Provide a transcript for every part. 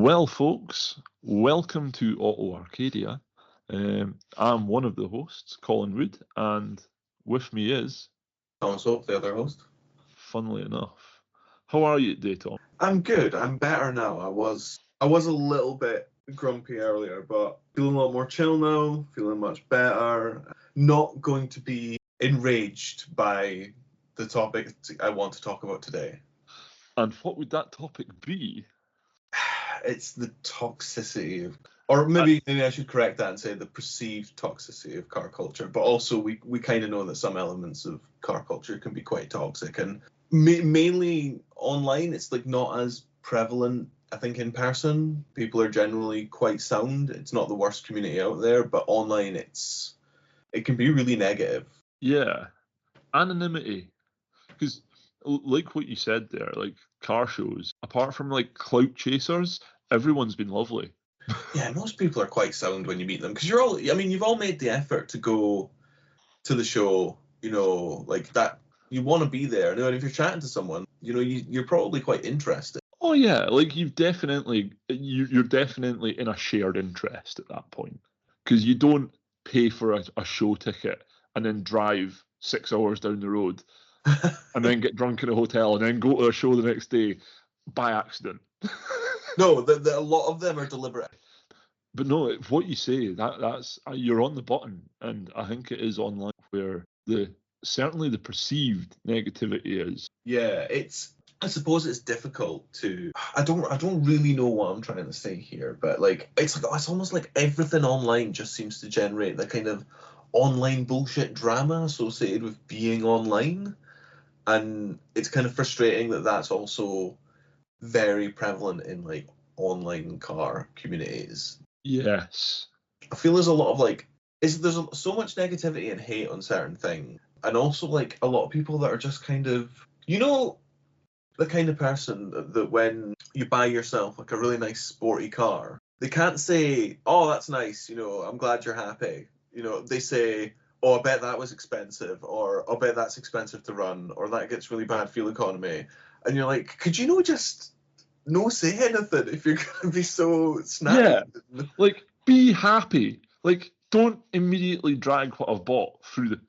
Well, folks, welcome to Auto Arcadia. I'm one of the hosts, Colin Wood, and with me is, Thomas Hope, the other host. funnily enough, how are you today, Tom? I'm good. I'm better now. I was a little bit grumpy earlier, but feeling a lot more chill now. Feeling much better. Not going to be enraged by the topic I want to talk about today. And what would that topic be? It's the toxicity of, or maybe I should correct that and say the perceived toxicity of car culture. But also, we kind of know that some elements of car culture can be quite toxic, and mainly online, it's like not as prevalent. I think in person, people are generally quite sound. It's not the worst community out there, but online, it can be really negative. Yeah, anonymity. Because, like what you said there, like car shows, apart from like clout chasers, everyone's been lovely. Yeah, most people are quite sound when you meet them because you're all. I mean, you've all made the effort to go to the show. Like that. You want to be there. And if you're chatting to someone, you're probably quite interested. Oh yeah, like you're definitely in a shared interest at that point, because you don't pay for a show ticket and then drive 6 hours down the road and then get drunk in a hotel and then go to a show the next day by accident. No, a lot of them are deliberate. But no, what you say, that's you're on the button, and I think it is online where certainly the perceived negativity is. Yeah, I suppose it's difficult to. I don't really know what I'm trying to say here, but like it's almost like everything online just seems to generate the kind of online bullshit drama associated with being online, and it's kind of frustrating that that's also very prevalent in like online car communities. Yes. I feel there's a lot of there's so much negativity and hate on certain things, and also like a lot of people that are just kind of the kind of person that when you buy yourself like a really nice sporty car, they can't say, "Oh, that's nice," "I'm glad you're happy." They say, "Oh, I bet that was expensive," or "I bet that's expensive to run," or "That gets really bad fuel economy," and you're like, could you just no say anything if you're gonna be so snappy? Yeah, like be happy. Like don't immediately drag what I've bought through the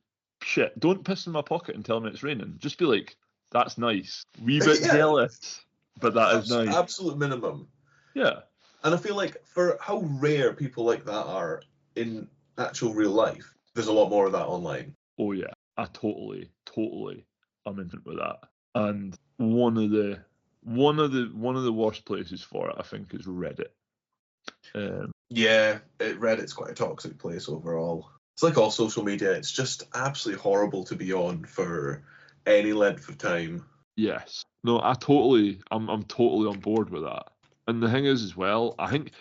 shit. Don't piss in my pocket and tell me it's raining. Just be like, that's nice. Wee bit Yeah, jealous, but that is nice. absolute minimum. Yeah. And I feel like for how rare people like that are in actual real life, there's a lot more of that online. Oh yeah. I totally I'm in with that. And one of the worst places for it, I think, is Reddit. Yeah, Reddit's quite a toxic place overall. It's like all social media, it's just absolutely horrible to be on for any length of time. Yes. No, I'm totally on board with that. And the thing is, as well, I think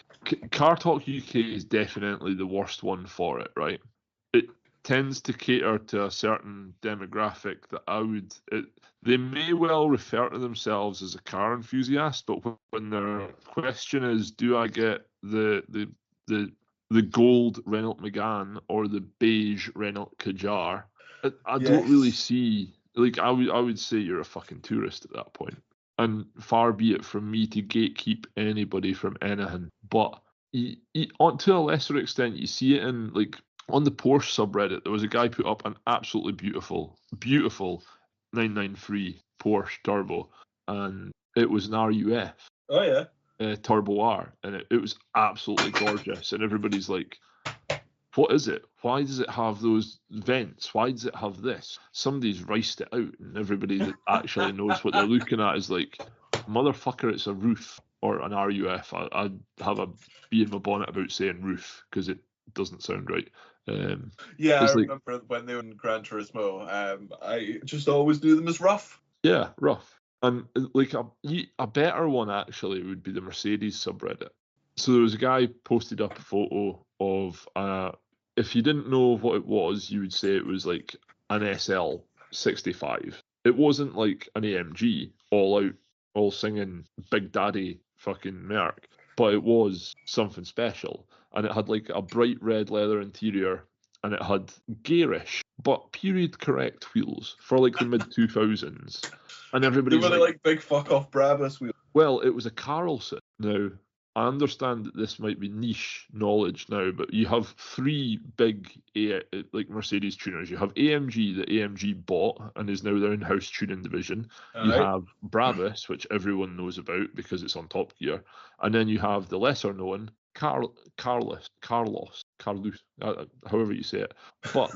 Car Talk UK is definitely the worst one for it, right? It tends to cater to a certain demographic that they may well refer to themselves as a car enthusiast, but when their question is, do I get the gold Renault Megane or the beige Renault Kadjar? I don't really see. Like I would say you're a fucking tourist at that point. And far be it from me to gatekeep anybody from anything. But to a lesser extent, you see it in like on the Porsche subreddit. There was a guy put up an absolutely beautiful 993 Porsche Turbo, and it was an RUF. Oh yeah. Turbo R, and it was absolutely gorgeous. And everybody's like, what is it? Why does it have those vents? Why does it have this? Somebody's riced it out, and everybody that actually knows what they're looking at is like, motherfucker, it's a roof or an RUF. I'd have a bee in my bonnet about saying roof because it doesn't sound right. Yeah, I remember when they were in Gran Turismo. I just always knew them as rough. Yeah, rough. And like a better one actually would be the Mercedes subreddit. So there was a guy posted up a photo of if you didn't know what it was, you would say it was like an SL 65. It wasn't like an AMG all out, all singing Big Daddy fucking Merc, but it was something special. And it had like a bright red leather interior, and it had garish but period correct wheels for like the mid 2000s. And everybody's like big fuck off Brabus wheels. well, it was a Carlson. Now, I understand that this might be niche knowledge now, but you have three big like Mercedes tuners. You have AMG that AMG bought and is now their in-house tuning division. You have Brabus, which everyone knows about because it's on Top Gear, and then you have the lesser known Carlos, however you say it. But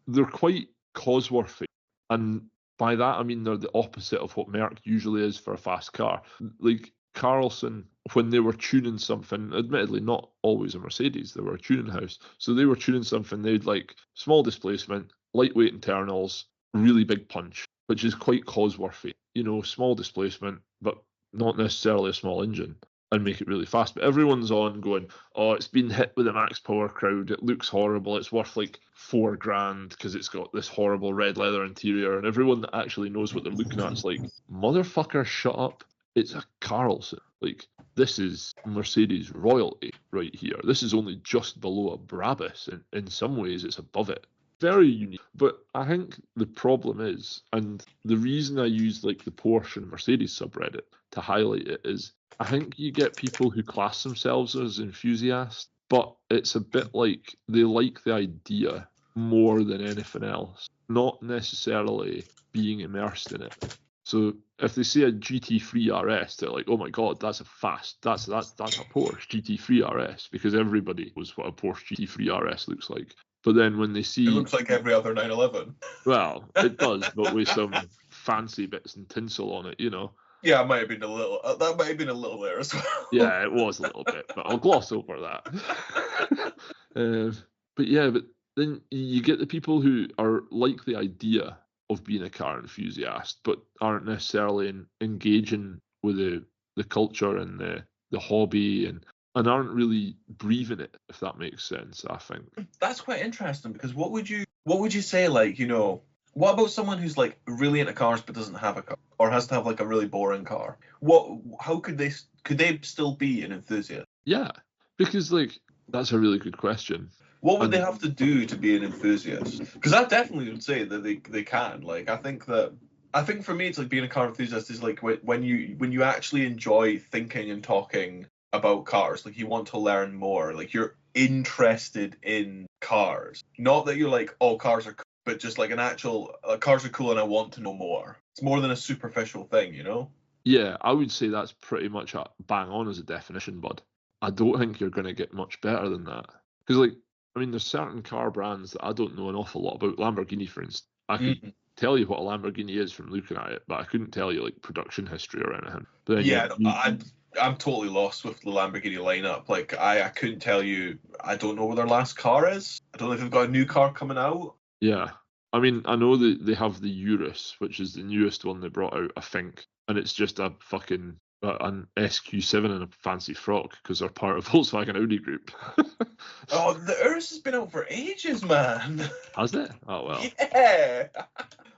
they're quite Cosworthy, and by that I mean they're the opposite of what Merc usually is for a fast car. Like Carlson, when they were tuning something, admittedly not always a Mercedes, they were a tuning house, so they were tuning something, they'd like small displacement, lightweight internals, really big punch, which is quite Cosworthy. You know, small displacement, but not necessarily a small engine, and make it really fast. But everyone's on going, oh, it's been hit with a max power crowd, it looks horrible, it's worth like $4,000 because it's got this horrible red leather interior, and everyone that actually knows what they're looking at is like, motherfucker, shut up. It's a Carlson. Like, this is Mercedes royalty right here. This is only just below a Brabus, and in some ways it's above it. Very unique. But I think the problem is, and the reason I use like the Porsche and Mercedes subreddit to highlight it is, I think you get people who class themselves as enthusiasts, but it's a bit like they like the idea more than anything else, not necessarily being immersed in it. So if they see a GT3 RS, they're like, "Oh my god, that's a Porsche GT3 RS," because everybody knows what a Porsche GT3 RS looks like. But then when they see, it looks like every other 911. Well, it does, but with some fancy bits and tinsel on it, you know. Yeah, it might have been a little. That might have been a little there as well. Yeah, it was a little bit, but I'll gloss over that. But then you get the people who are like the idea of being a car enthusiast, but aren't necessarily engaging with the culture and the hobby and aren't really breathing it, if that makes sense. I think that's quite interesting, because what would you say, like, you know, what about someone who's like really into cars but doesn't have a car, or has to have like a really boring car? How could they still be an enthusiast? Yeah, because like that's a really good question. What would they have to do to be an enthusiast? Because I definitely would say that they can. Like, I think for me, it's like being a car enthusiast is like when you actually enjoy thinking and talking about cars. Like, you want to learn more. Like, you're interested in cars. Not that you're like, oh, cars are cool, but just like an actual cars are cool and I want to know more. It's more than a superficial thing, you know? Yeah, I would say that's pretty much a bang on as a definition, bud. I don't think you're going to get much better than that. Because, like, I mean, there's certain car brands that I don't know an awful lot about. Lamborghini, for instance. I could tell you what a Lamborghini is from looking at it, but I couldn't tell you, like, production history or anything. But then, yeah, I'm totally lost with the Lamborghini lineup. Like, I couldn't tell you. I don't know what their last car is. I don't know if they've got a new car coming out. Yeah. I mean, I know that they have the Urus, which is the newest one they brought out, I think. And it's just a fucking an SQ7 in a fancy frock because they're part of Volkswagen Audi Group. Oh, the Urus has been out for ages, man. Has it? Oh, well. Yeah.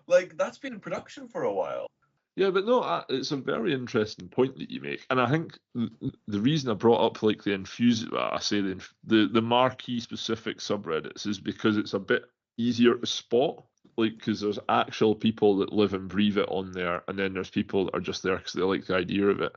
Like, that's been in production for a while. Yeah, but no, it's a very interesting point that you make, and I think the reason I brought up like the the marquee specific subreddits is because it's a bit easier to spot, like because there's actual people that live and breathe it on there, and then there's people that are just there because they like the idea of it.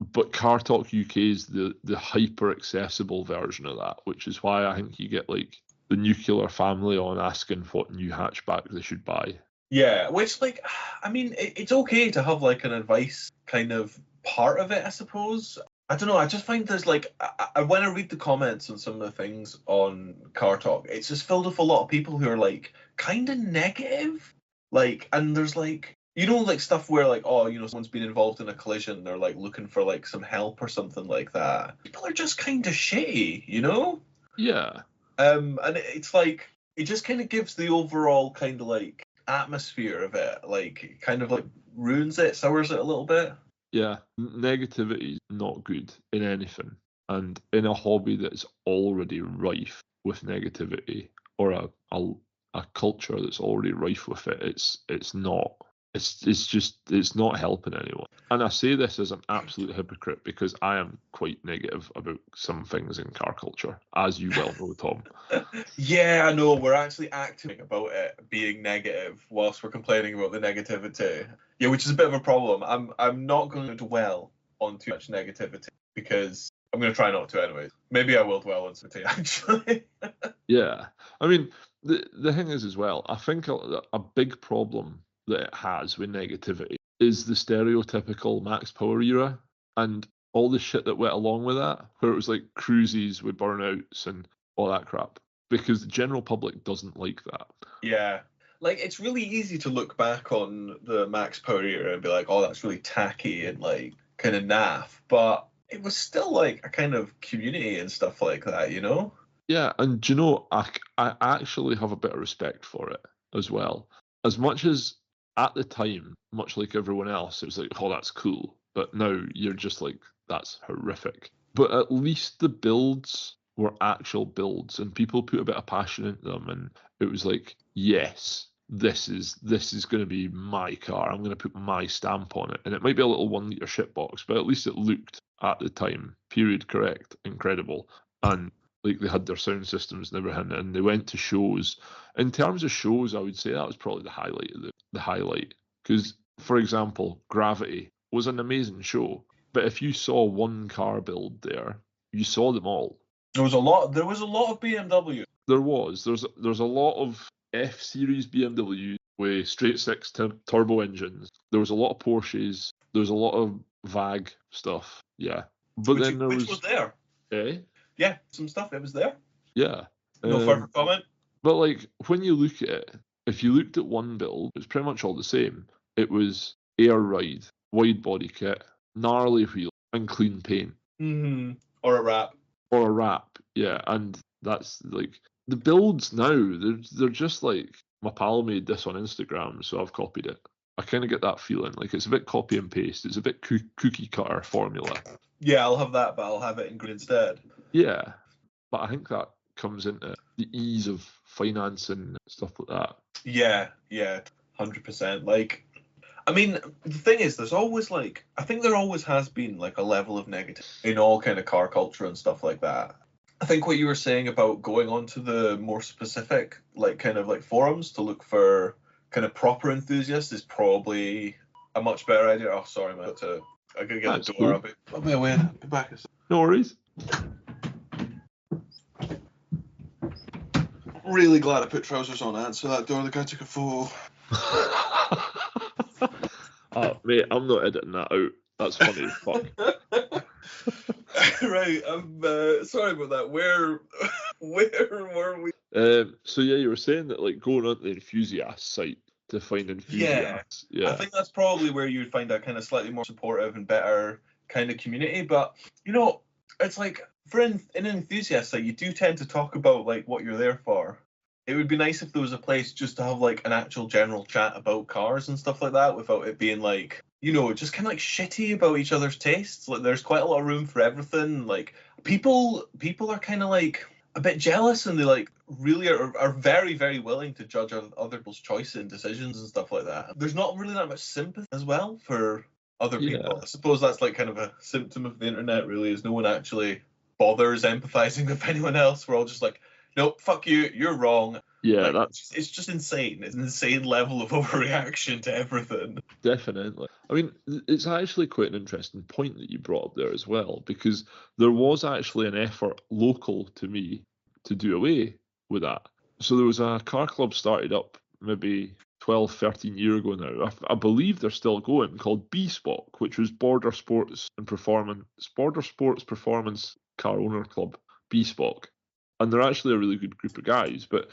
But Car Talk UK is the hyper accessible version of that, which is why I think you get like the nuclear family on asking what new hatchback they should buy. Yeah, which, like, I mean, it's okay to have, like, an advice kind of part of it, I suppose. I don't know, I just find there's, like, when I read the comments on some of the things on Car Talk, it's just filled with a lot of people who are, like, kind of negative. Like, and there's, like, you know, like, stuff where, like, oh, you know, someone's been involved in a collision, they're, like, looking for, like, some help or something like that. People are just kind of shitty, you know? Yeah. And it's, like, it just kind of gives the overall kind of, like, atmosphere of it, like, kind of like ruins it, sours it a little bit. Yeah, negativity is not good in anything, and in a hobby that's already rife with negativity, or a culture that's already rife with it, it's not. It's not helping anyone. And I say this as an absolute hypocrite because I am quite negative about some things in car culture, as you well know, Tom. Yeah, I know. We're actually acting about it being negative whilst we're complaining about the negativity. Yeah, which is a bit of a problem. I'm not going to dwell on too much negativity. because I'm going to try not to anyway. Maybe I will dwell on City, actually. Yeah. I mean, the thing is as well, I think a big problem that it has with negativity is the stereotypical max power era and all the shit that went along with that, where it was like cruises with burnouts and all that crap, because the general public doesn't like that. Yeah. Like, it's really easy to look back on the Max Power era and be like, oh, that's really tacky and, like, kind of naff. But it was still, like, a kind of community and stuff like that, you know? Yeah, and do you know, I actually have a bit of respect for it as well. As much as at the time, much like everyone else, it was like, oh, that's cool. But now you're just like, that's horrific. But at least the builds were actual builds and people put a bit of passion into them. And it was like, yes, this is going to be my car. I'm going to put my stamp on it. And it might be a little 1 litre shitbox, but at least it looked at the time, period correct, incredible. And like they had their sound systems and everything, and they went to shows. In terms of shows, I would say that was probably the highlight of the highlight. Because, for example, Gravity was an amazing show, but if you saw one car build there, you saw them all. There was a lot of BMW. There's a lot of F series BMW with straight six turbo engines. There was a lot of Porsches. There was a lot of VAG stuff. Yeah, but Which then there was there. Eh? Yeah, some stuff. It was there. Yeah. No further comment. But like when you look at it, if you looked at one build, it's pretty much all the same. It was air ride, wide body kit, gnarly wheel, and clean paint. Mm-hmm. Or a wrap. Or a wrap, yeah. And that's like the builds now. They're just like my pal made this on Instagram, so I've copied it. I kind of get that feeling like it's a bit copy and paste. It's a bit cookie cutter formula. Yeah, I'll have that, but I'll have it in green instead. Yeah, but I think that comes into the ease of financing and stuff like that. Yeah, 100%. Like, I mean, the thing is, there's always like, I think there always has been like a level of negative in all kind of car culture and stuff like that. I think what you were saying about going on to the more specific, like kind of like forums to look for kind of proper enthusiasts is probably a much better idea. Oh, sorry, man. I gotta get the door. Cool. I'll be away. Be back. No worries. Really glad I put trousers on to answer that door. The guy took a photo. Oh, mate, I'm not editing that out. That's funny as fuck. Right, I'm sorry about that. Where were we? So yeah, you were saying that like going on the enthusiast site to find enthusiasts. Yeah. I think that's probably where you'd find a kind of slightly more supportive and better kind of community. But you know, it's like for in an enthusiast site, you do tend to talk about like what you're there for. It would be nice if there was a place just to have like an actual general chat about cars and stuff like that without it being like, you know, just kind of like shitty about each other's tastes. Like there's quite a lot of room for everything. Like people are kind of like a bit jealous and they like really are very, very willing to judge other people's choices and decisions and stuff like that. There's not really that much sympathy as well for other people. I suppose that's like kind of a symptom of the internet really, is no one actually bothers empathizing with anyone else. We're all just like, nope, fuck you, you're wrong. Yeah, like, it's just insane. It's an insane level of overreaction to everything. Definitely. I mean, it's actually quite an interesting point that you brought up there as well, because there was actually an effort local to me to do away with that. So there was a car club started up maybe 12, 13 years ago now. I believe they're still going, called BSPOC, which was Border Sports Performance Car Owner Club, BSPOC. And they're actually a really good group of guys. But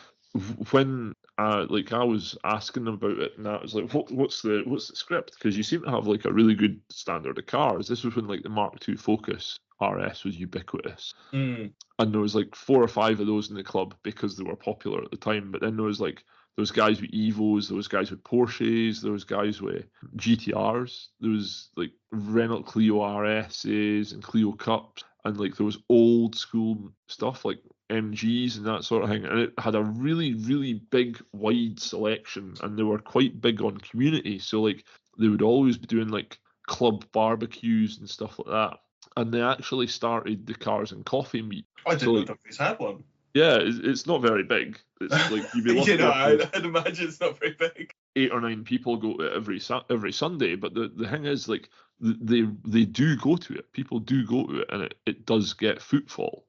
when I was asking them about it, and I was like, what's the script? Because you seem to have like a really good standard of cars. This was when like the Mark II Focus RS was ubiquitous. And there was like 4 or 5 of those in the club because they were popular at the time. But then there was like those guys with Evos, there was guys with Porsches, there was guys with GTRs, there was like Renault Clio RSs and Clio Cups, and like there was old school stuff like MGs and that sort of thing. And it had a really, really big, wide selection, and they were quite big on community. So like they would always be doing like club barbecues and stuff like that. And they actually started the Cars and Coffee meet. I didn't know if had one. Yeah, it's not very big. It's like you'd be lucky. I'd imagine it's not very big. 8 or 9 people go to it every Sunday, but the thing is, like, they do go to it. People do go to it, and it does get footfall.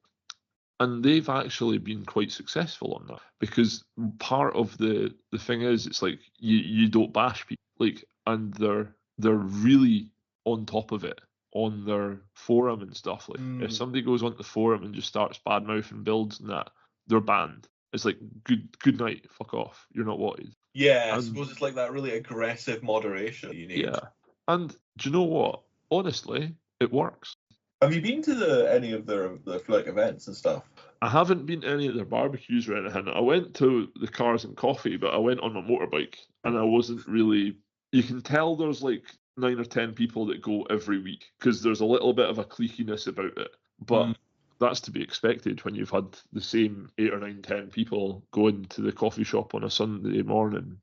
And they've actually been quite successful on that, because part of the thing is, it's like you don't bash people, like, and they're really on top of it on their forum and stuff. Like, if somebody goes on the forum and just starts bad mouthing builds and that, they're banned. It's like, good night, fuck off, you're not wanted. Yeah, I suppose it's like that really aggressive moderation you need. Yeah, and do you know what? Honestly, it works. Have you been to any of their like events and stuff? I haven't been to any of their barbecues or anything. I went to the Cars and Coffee, but I went on my motorbike, and I wasn't really. You can tell there's like 9 or 10 people that go every week, because there's a little bit of a cliqueiness about it. But that's to be expected when you've had the same 8 or 9, 10 people going to the coffee shop on a Sunday morning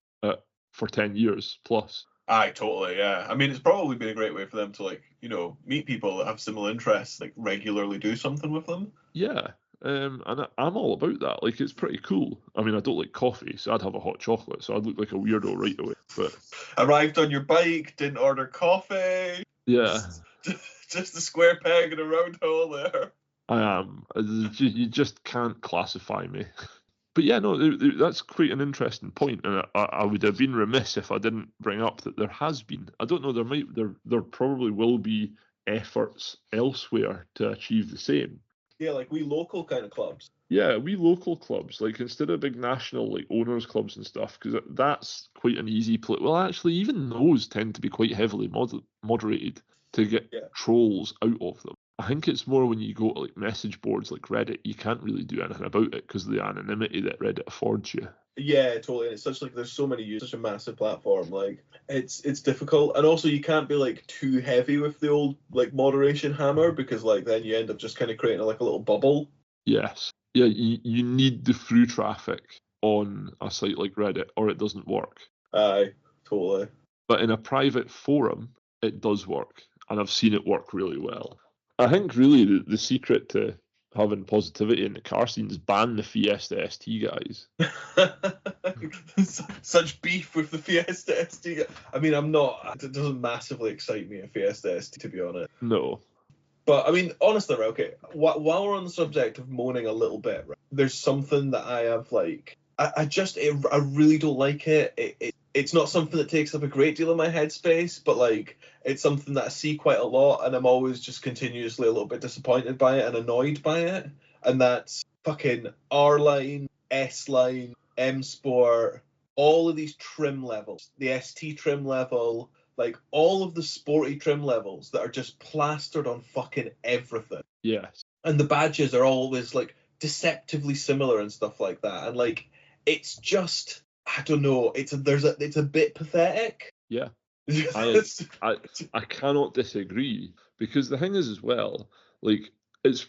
for 10 years plus. Aye, totally, yeah. I mean, it's probably been a great way for them to, like, you know, meet people that have similar interests, like, regularly do something with them. Yeah, and I'm all about that. Like, it's pretty cool. I mean, I don't like coffee, so I'd have a hot chocolate, so I'd look like a weirdo right away. But arrived on your bike, didn't order coffee. Yeah. Just a square peg in a round hole there. I am. You just can't classify me. But yeah, no, that's quite an interesting point, and I would have been remiss if I didn't bring up that there has been. I don't know. There probably will be efforts elsewhere to achieve the same. Yeah, like we local kind of clubs. Yeah, we local clubs, like, instead of big national, like, owners clubs and stuff, because that's quite an easy well, actually, even those tend to be quite heavily moderated to get trolls out of them. I think it's more when you go to, like, message boards like Reddit, you can't really do anything about it because of the anonymity that Reddit affords you. Yeah, totally. And it's such, like, there's so many users, such a massive platform. Like, it's difficult, and also you can't be, like, too heavy with the old, like, moderation hammer, because, like, then you end up just kind of creating like a little bubble. Yes. Yeah, you need the through traffic on a site like Reddit, or it doesn't work. Aye, totally. But in a private forum, it does work, and I've seen it work really well. I think really the secret to having positivity in the car scene is ban the Fiesta ST guys. Such beef with the Fiesta ST. I mean, it doesn't massively excite me, a Fiesta ST, to be honest. No. But I mean, honestly, right, okay, while we're on the subject of moaning a little bit, right, there's something that I have, like, I really don't like it. It's not something that takes up a great deal of my headspace, but, like, it's something that I see quite a lot, and I'm always just continuously a little bit disappointed by it and annoyed by it. And that's fucking R-Line, S-Line, M-Sport, all of these trim levels, the ST trim level, like, all of the sporty trim levels that are just plastered on fucking everything. Yes. And the badges are always, like, deceptively similar and stuff like that. And, like, it's just, I don't know, it's a bit pathetic. Yeah. I cannot disagree, because the thing is as well, like, it's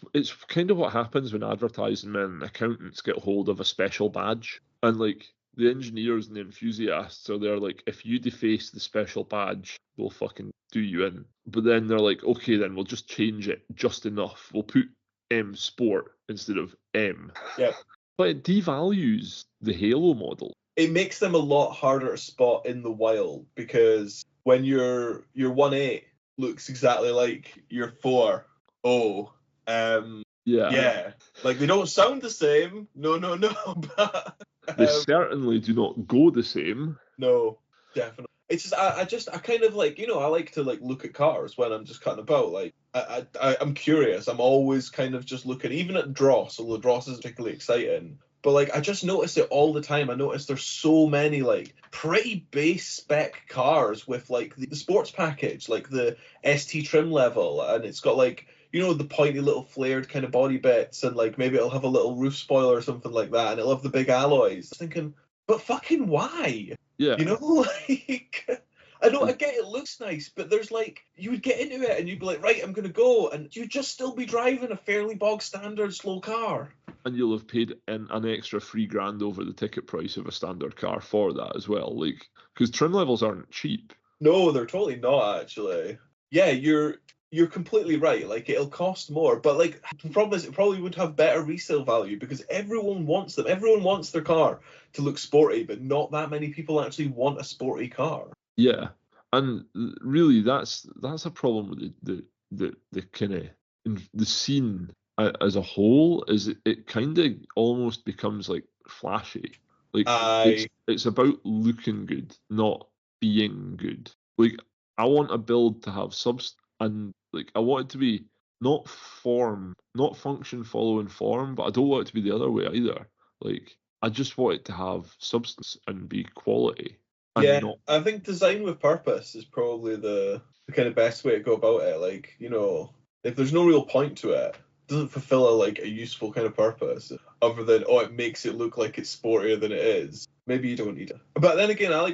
kind of what happens when advertising men and accountants get hold of a special badge, and, like, the engineers and the enthusiasts are there, like, if you deface the special badge, we'll fucking do you in. But then they're like, okay, then we'll just change it just enough. We'll put M Sport instead of M. Yeah. But it devalues the Halo model. It makes them a lot harder to spot in the wild, because when your 1.8 looks exactly like your 4.0, yeah, like, they don't sound the same. No, but they certainly do not go the same. No, definitely. It's just I kind of, like, you know, I like to, like, look at cars when I'm just cutting about. Like, I'm curious. I'm always kind of just looking, even at Dross, although Dross is particularly exciting. But, like, I just notice it all the time. I notice there's so many, like, pretty base spec cars with, like, the sports package, like the ST trim level, and it's got, like, you know, the pointy little flared kind of body bits, and, like, maybe it'll have a little roof spoiler or something like that, and it'll have the big alloys. I was thinking, but fucking why? Yeah. You know, like, I get it looks nice, but there's, like, you would get into it and you'd be like, right, I'm going to go, and you'd just still be driving a fairly bog standard slow car. And you'll have paid an extra $3,000 over the ticket price of a standard car for that as well. Like, because trim levels aren't cheap. No, they're totally not, actually. Yeah, you're completely right. Like, it'll cost more, but like the problem is it probably would have better resale value because everyone wants them. Everyone wants their car to look sporty, but not that many people actually want a sporty car. Yeah, and really, that's a problem with the kind of the scene as a whole. Is it kind of almost becomes like flashy. Like it's about looking good, not being good. Like I want a build to have substance, and like I want it to be not function following form, but I don't want it to be the other way either. Like I just want it to have substance and be quality. Yeah, I think design with purpose is probably the kind of best way to go about it. Like, you know, if there's no real point to it, doesn't fulfill a useful kind of purpose other than it makes it look like it's sportier than it is. Maybe you don't need it. But then again, I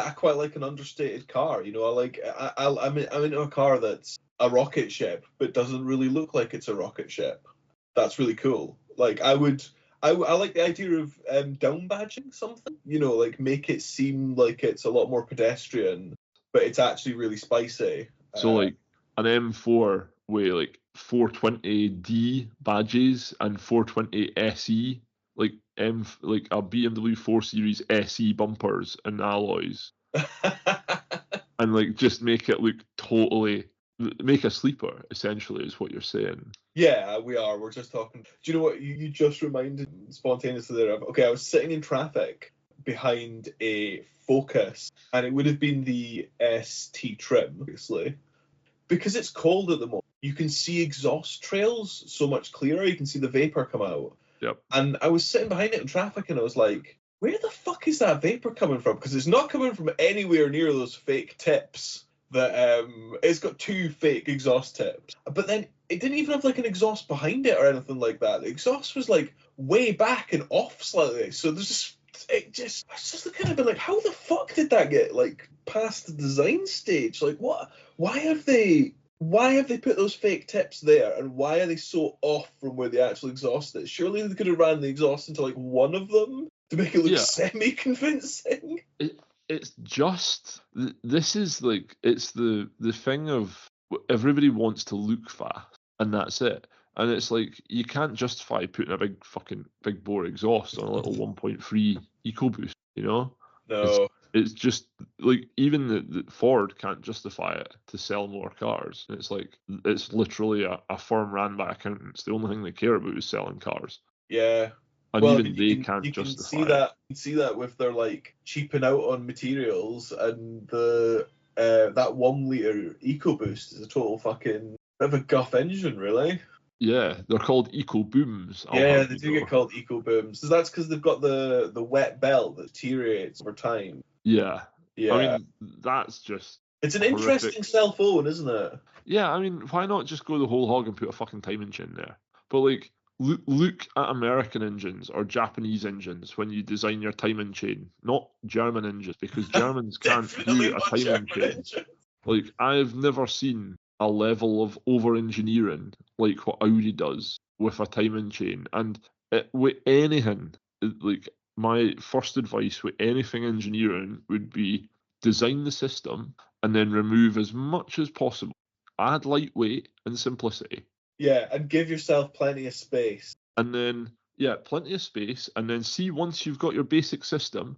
quite like an understated car. You know, I'm into a car that's a rocket ship, but doesn't really look like it's a rocket ship. That's really cool. Like I like the idea of down badging something. You know, like make it seem like it's a lot more pedestrian, but it's actually really spicy. So like an M4 with like 420D badges and 420 SE, like like a BMW 4 Series SE bumpers and alloys, and like just make it look totally make a sleeper. Essentially, is what you're saying. Yeah, we are. We're just talking. Do you know what you just reminded spontaneously there of? Okay, I was sitting in traffic behind a Focus, and it would have been the ST trim, obviously. Because it's cold at the moment, you can see exhaust trails so much clearer. You can see the vapor come out. Yep. And I was sitting behind it in traffic, and I was like, where the fuck is that vapor coming from? Because it's not coming from anywhere near those fake tips. That it's got two fake exhaust tips, but then it didn't even have like an exhaust behind it or anything like that. The exhaust was like way back and off slightly. So there's I was just kind of been like, how the fuck did that get like past the design stage? Like, what? Why have they put those fake tips there, and why are they so off from where the actual exhaust is? Surely they could have ran the exhaust into like one of them to make it look semi-convincing. It's just this is like it's the thing of everybody wants to look fast and that's it, and it's like you can't justify putting a big bore exhaust on a little 1.3 EcoBoost, you know. No. It's just like even the Ford can't justify it to sell more cars. It's like it's literally a firm ran by accountants. The only thing they care about is selling cars. Yeah. And well, even they can't justify it. You can see that with their like cheaping out on materials, and the that 1 litre EcoBoost is a total fucking bit of a guff engine, really. Yeah, they're called Eco Booms. Yeah, they do get called Eco Booms. So that's because they've got the wet belt that deteriorates over time. Yeah. Yeah. I mean, that's just. It's an interesting cell phone, isn't it? Yeah, I mean, why not just go the whole hog and put a fucking time engine there? But like, look at American engines or Japanese engines when you design your timing chain, not German engines, because Germans can't do a timing chain. Like, I've never seen a level of over-engineering like what Audi does with a timing chain. And with anything, like, my first advice with anything engineering would be design the system and then remove as much as possible. Add lightweight and simplicity. Yeah, and give yourself plenty of space. And then, yeah, plenty of space. And then see, once you've got your basic system,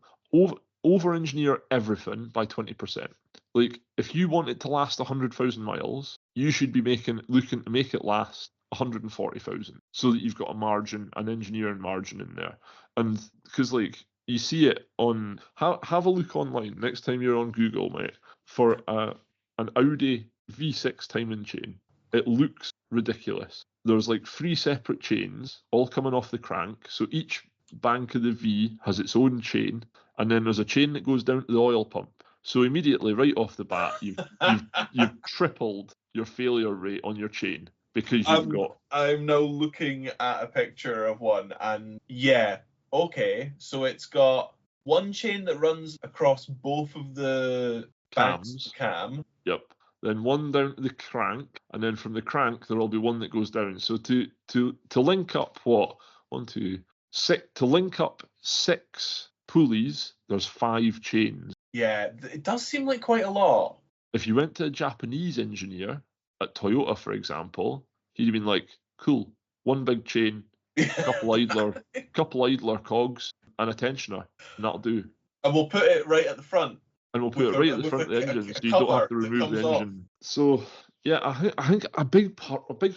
over-engineer everything by 20%. Like, if you want it to last 100,000 miles, you should be looking to make it last 140,000, so that you've got a margin, an engineering margin in there. And because like you see it on, have a look online next time you're on Google, mate, for an Audi V6 timing chain. It looks ridiculous. There's like 3 separate chains all coming off the crank, so each bank of the V has its own chain, and then there's a chain that goes down to the oil pump. So immediately, right off the bat, you've tripled your failure rate on your chain because you've got. I'm now looking at a picture of one, and yeah, okay, so it's got one chain that runs across both of the Cams. Cam. Yep. Then one down to the crank, and then from the crank there'll be one that goes down. So to link up what 1, 2, 6 to link up 6 pulleys, there's 5 chains. Yeah, it does seem like quite a lot. If you went to a Japanese engineer, at Toyota, for example, he'd have been like, cool, one big chain, couple idler cogs, and a tensioner, and that'll do. And we'll put it right at the front. And we'll put it right at the with front of the engine, so you cover don't have to that remove the comes off. engine. So yeah, I think a big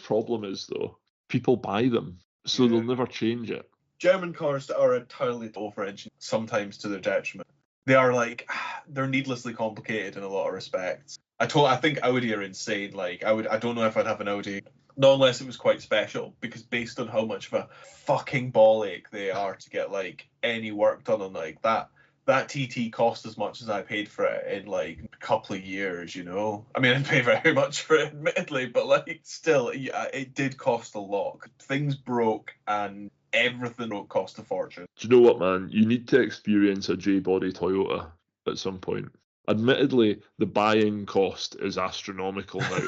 problem is though people buy them, so they'll never change it. German cars are entirely over-engined, sometimes to their detriment. They are like, they're needlessly complicated in a lot of respects. I think Audi are insane. Like I don't know if I'd have an Audi, not unless it was quite special, because based on how much of a fucking ball ache they are to get like any work done on like that. That TT cost as much as I paid for it in like a couple of years, you know. I mean, I didn't pay very much for it, admittedly, but like still, yeah, it did cost a lot. Things broke and everything would cost a fortune. Do you know what, man? You need to experience a J-body Toyota at some point. Admittedly, the buying cost is astronomical now,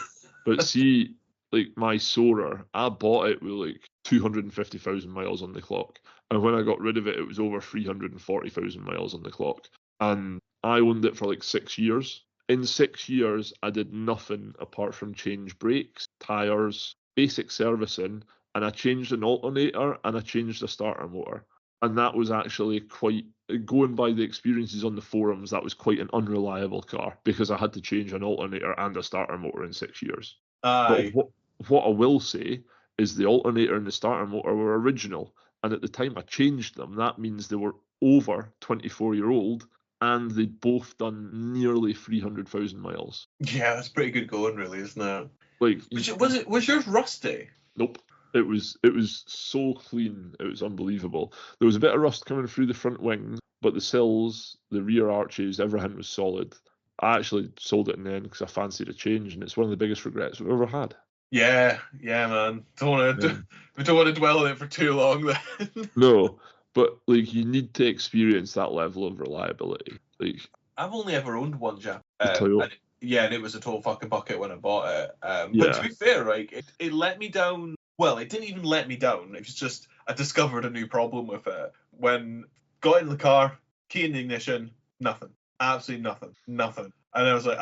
but see, like my Soarer, I bought it with like 250,000 miles on the clock, and when I got rid of it, it was over 340,000 miles on the clock, and I owned it for like 6 years. In 6 years, I did nothing apart from change brakes, tires, basic servicing, and I changed an alternator and I changed the starter motor. And that was actually quite, going by the experiences on the forums, that was quite an unreliable car because I had to change an alternator and a starter motor in 6 years. Aye. But what I will say is the alternator and the starter motor were original. And at the time I changed them, that means they were over 24-year-old and they'd both done nearly 300,000 miles. Yeah, that's pretty good going, really, isn't it? Like, was yours rusty? Nope. It was so clean. It was unbelievable. There was a bit of rust coming through the front wings, but the sills, the rear arches, everything was solid. I actually sold it in the end because I fancied a change, and it's one of the biggest regrets we've ever had. Yeah, man. We don't want to dwell on it for too long then. No, but like you need to experience that level of reliability. Like I've only ever owned one Jap. Toyota. And it was a total fucking bucket when I bought it. But Yeah. to be fair, right, it let me down. Well, it didn't even let me down. It was just I discovered a new problem with it. When got in the car, key in the ignition, nothing. Absolutely nothing. And I was like,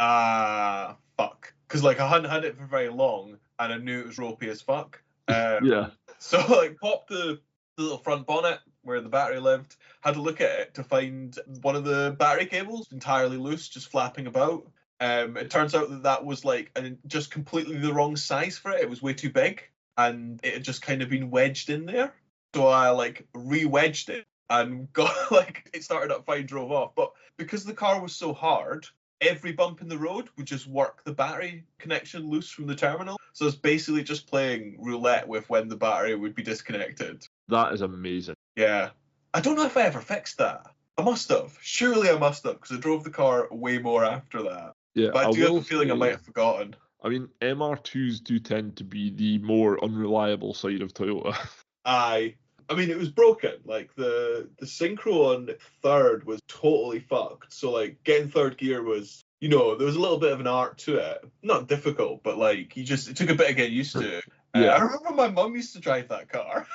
fuck. Because like I hadn't had it for very long, and I knew it was ropey as fuck. Yeah. So like popped the little front bonnet where the battery lived, had to look at it to find one of the battery cables entirely loose, just flapping about. It turns out that was like just completely the wrong size for it. It was way too big, and it had just kind of been wedged in there. So I like re-wedged it and got like it started up fine, drove off. But because the car was so hard, every bump in the road would just work the battery connection loose from the terminal. So it's basically just playing roulette with when the battery would be disconnected. That is amazing. Yeah. I don't know if I ever fixed that. I must have. Surely I must have, because I drove the car way more after that. Yeah, But I do have a feeling I might have forgotten. I mean, MR2s do tend to be the more unreliable side of Toyota. Aye. I mean, it was broken. Like, the synchro on third was totally fucked. So, like, getting third gear was, you know, there was a little bit of an art to it. Not difficult, but, like, it took a bit of getting used to. Yeah. I remember my mum used to drive that car.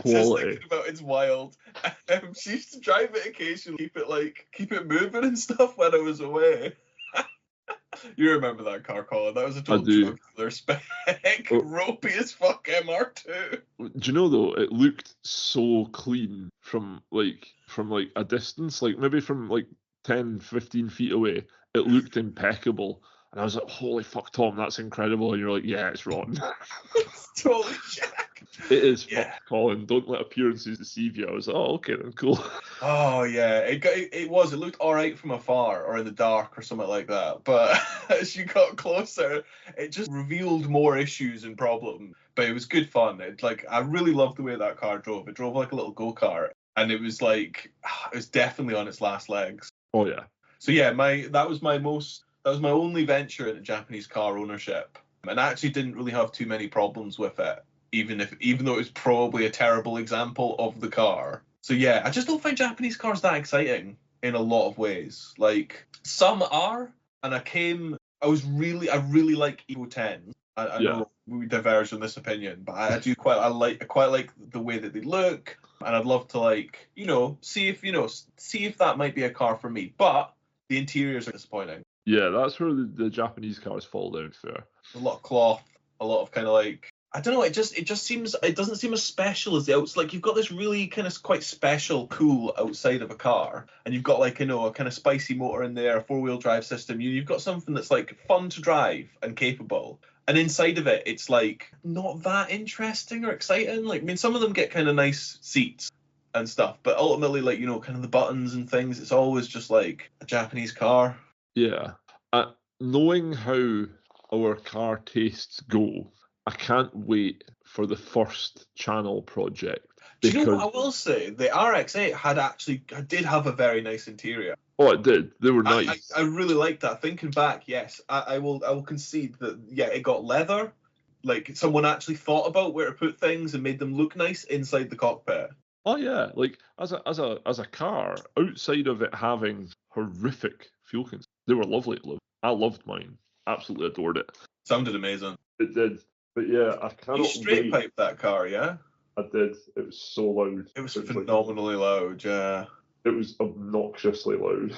Quality. Just thinking about it's wild. She used to drive it occasionally, keep it moving and stuff when I was away. You remember that car, Colin? That was a total jugular spec, ropey as fuck MR2. Do you know though? It looked so clean from a distance, like maybe from like 10, 15 feet away. It looked impeccable. And I was like, holy fuck, Tom, that's incredible. And you're like, yeah, it's rotten. It's totally jacked. It is fuck, Colin. Don't let appearances deceive you. I was like, oh, okay, then cool. Oh, yeah. It looked all right from afar or in the dark or something like that. But as you got closer, it just revealed more issues and problems. But it was good fun. I really loved the way that car drove. It drove like a little go-kart. And it was definitely on its last legs. Oh, yeah. So, yeah, that was my only venture into Japanese car ownership, and I actually didn't really have too many problems with it, even though it was probably a terrible example of the car. So yeah, I just don't find Japanese cars that exciting in a lot of ways. Like some are, and I really like Evo 10. I know we diverge on this opinion, but I quite like the way that they look, and I'd love to see if that might be a car for me. But the interiors are disappointing. Yeah, that's where the Japanese cars fall down fair. There's a lot of cloth, a lot of kind of like, I don't know. It just seems, it doesn't seem as special as the outside. Like you've got this really kind of quite special, cool outside of a car, and you've got like a kind of spicy motor in there, a 4-wheel drive system. You've got something that's like fun to drive and capable. And inside of it, it's like not that interesting or exciting. Like I mean, some of them get kind of nice seats and stuff, but ultimately, like kind of the buttons and things, it's always just like a Japanese car. Yeah. Knowing how our car tastes go, I can't wait for the first channel project Do you know because what I will say? The RX-8 did have a very nice interior. it did. They were I, nice. I really liked that. Thinking back, yes, I will concede that yeah, it got leather. Like someone actually thought about where to put things and made them look nice inside the cockpit. Oh yeah, like as a car, outside of it having horrific fuel consumption, they were lovely to live. I loved mine. Absolutely adored it. Sounded amazing. It did. But yeah, I You cannot straight wait. piped that car, yeah? I did. It was so loud. It was It was like phenomenally loud, yeah. it was obnoxiously loud.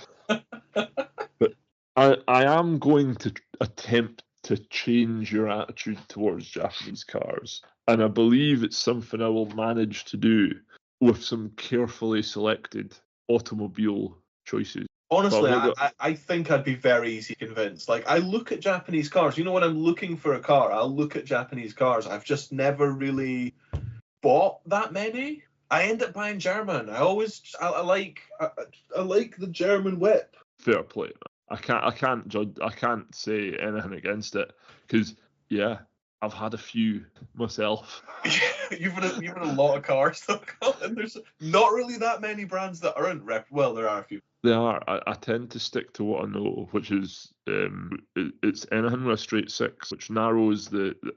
But I am going to attempt to change your attitude towards Japanese cars. And I believe it's something I will manage to do with some carefully selected automobile choices. But Honestly, I'm not I, go- I I think I'd be very easy convinced. Like, I look at Japanese cars. When I'm looking for a car, I'll look at Japanese cars. I've just never really bought that many. I end up buying German. I like the German whip. fair play. I can't judge. I can't say anything against it because yeah, I've had a few myself. You've had a lot of cars though, and there's not really that many brands that aren't rep. Well, there are a few. They are. I tend to stick to what I know, which is it's anything with a straight six, which narrows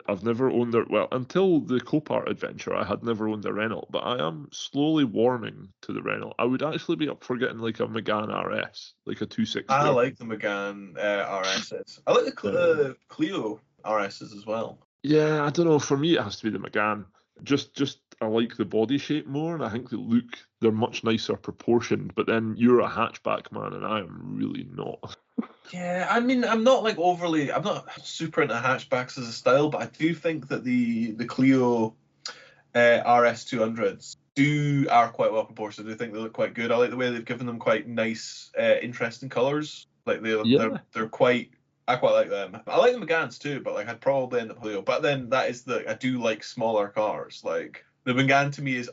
I've never owned well until the Copart adventure. I had never owned a Renault, but I am slowly warming to the Renault. I would actually be up for getting like a Megane RS, like a 260. I like the Megane RSs. I like the Clio RSs as well. Yeah, I don't know. For me, it has to be the Megane. Just I like the body shape more, and I think they're much nicer proportioned. But then you're a hatchback man, and I am really not. Yeah, I mean, I'm not super into hatchbacks as a style, but I do think that the Clio RS 200s are quite well proportioned. I do think they look quite good. I like the way they've given them quite nice, interesting colors. Like Yeah, they're quite. I quite like them. I like the Meganes too, but like I'd probably end up Clio. But then I do like smaller cars. Like the Megane to me is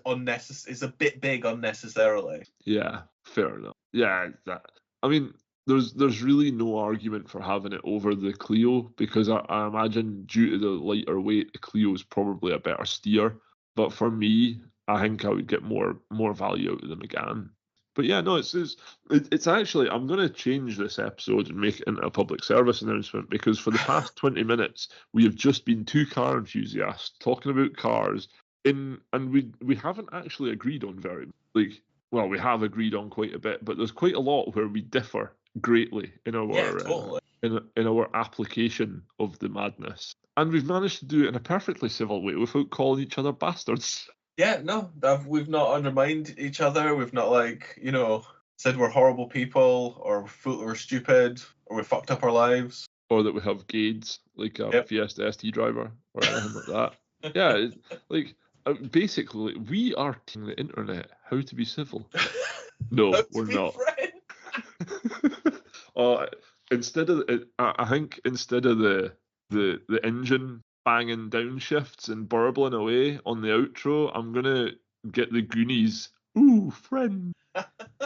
is a bit big unnecessarily. yeah, fair enough. Yeah, that. I mean, there's really no argument for having it over the Clio because I imagine due to the lighter weight, the Clio is probably a better steer. But for me, I think I would get more value out of the Megane. But yeah, no, it's actually I'm going to change this episode and make it into a public service announcement because for the past 20 minutes we have just been two car enthusiasts talking about cars and we haven't actually agreed on very like well we have agreed on quite a bit, but there's quite a lot where we differ greatly in Yeah, our totally. in our application of the madness, and we've managed to do it in a perfectly civil way without calling each other bastards. Yeah, no, we've not undermined each other. We've not said we're horrible people or we're stupid or we fucked up our lives. Or that we have gauges like a Yep. Fiesta ST driver or anything like that. Yeah, like basically, we are teaching the internet how to be civil. How No, to we're be not. friends. uh, instead of I think instead of the engine banging downshifts and burbling away on the outro, I'm gonna get the Goonies. Ooh, friend.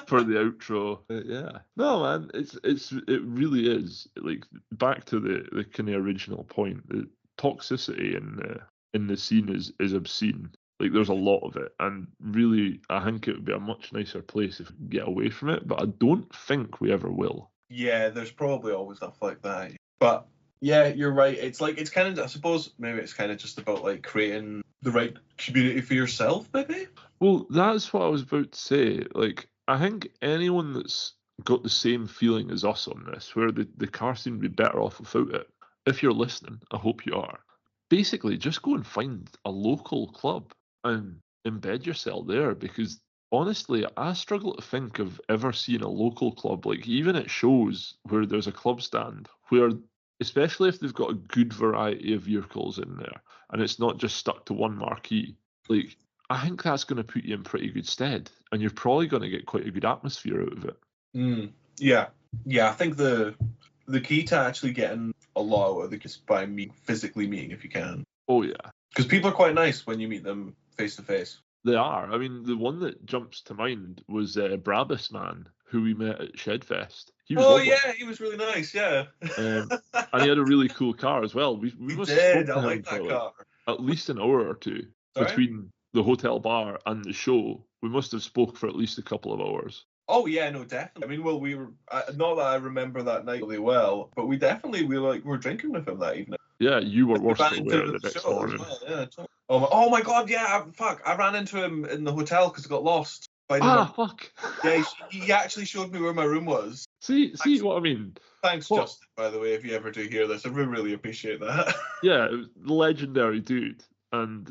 For the outro. Yeah. No, man, it really is like back to the kind of original point. The toxicity in the scene is obscene. Like there's a lot of it, and really, I think it would be a much nicer place if we could get away from it. But I don't think we ever will. Yeah, there's probably always stuff like that. But yeah, you're right. It's kind of, I suppose maybe it's kind of just about like creating the right community for yourself, maybe. Well, that's what I was about to say. Like, I think anyone that's got the same feeling as us on this, where the car seem to be better off without it, if you're listening, I hope you are. Basically, just go and find a local club and embed yourself there because Honestly, I struggle to think of ever seeing a local club, like even at shows where there's a club stand, where especially if they've got a good variety of vehicles in there and it's not just stuck to one marquee, like I think that's going to put you in pretty good stead, and you're probably going to get quite a good atmosphere out of it. Yeah, I think the key to actually getting a lot out of it is by physically meeting if you can. Oh yeah, because people are quite nice when you meet them face to face. they are. I mean, the one that jumps to mind was Brabus Man, who we met at Shedfest. He was lovely. Yeah, he was really nice. Yeah, and he had a really cool car as well. We must have did. spoken I to him like for that like car. at least an hour or two Sorry? between the hotel bar and the show. We must have spoke for at least a couple of hours. Oh yeah, no, definitely. I mean, well, we were not that I remember that night really well, but we were drinking with him that evening. Yeah, you were worse ran for into wear him the at the next show morning. as well. Yeah. Oh my god, yeah, fuck! I ran into him in the hotel because I got lost. Fuck. Yeah, he actually showed me where my room was. See what I mean? Thanks, What? Justin, by the way, if you ever do hear this. I really appreciate that. Yeah, it was the legendary dude, and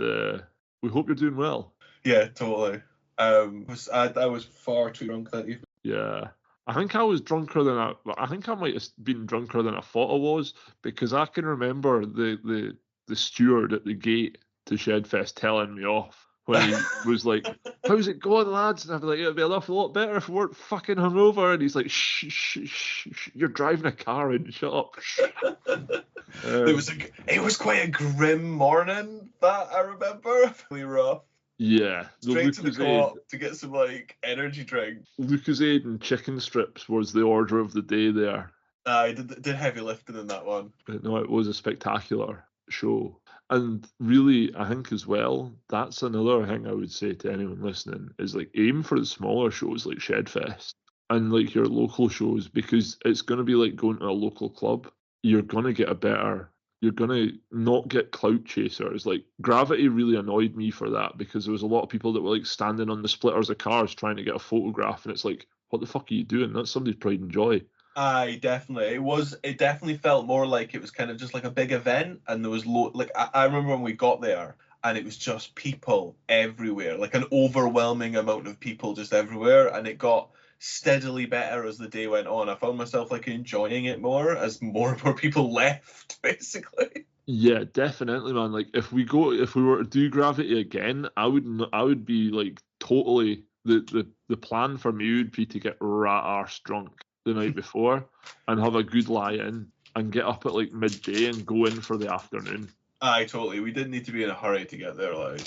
we hope you're doing well. Yeah, totally. I was far too drunk that evening. Yeah. I think I was drunker than I think I might have been drunker than I thought I was, because I can remember the steward at the gate to Shedfest telling me off when he was like, "How's it going, lads?" And I'd be like, "It'd be an awful lot better if we weren't fucking hungover." And he's like, "Shh, you're driving a car and shut up." It was quite a grim morning that I remember. Really rough. Yeah, Straight to the co-op to get some like energy drink. Lucozade and chicken strips was the order of the day there. I did heavy lifting in that one. No, it was a spectacular show. And really, I think as well, that's another thing I would say to anyone listening is like aim for the smaller shows like Shedfest and like your local shows, because it's going to be like going to a local club. You're going to get you're going to not get clout chasers. Like Gravity really annoyed me for that, because there was a lot of people that were like standing on the splitters of cars trying to get a photograph. And it's like, what the fuck are you doing? That's somebody's pride and joy. Definitely. It definitely felt more like it was kind of just like a big event, and there was I remember when we got there and it was just people everywhere, like an overwhelming amount of people just everywhere, and it got steadily better as the day went on. I found myself like enjoying it more as more and more people left, basically. Yeah, definitely, man. Like if we were to do Gravity again, I would be like totally the plan for me would be to get rat arse drunk the night before and have a good lie in and get up at like midday and go in for the afternoon. Aye, totally. We didn't need to be in a hurry to get there, like.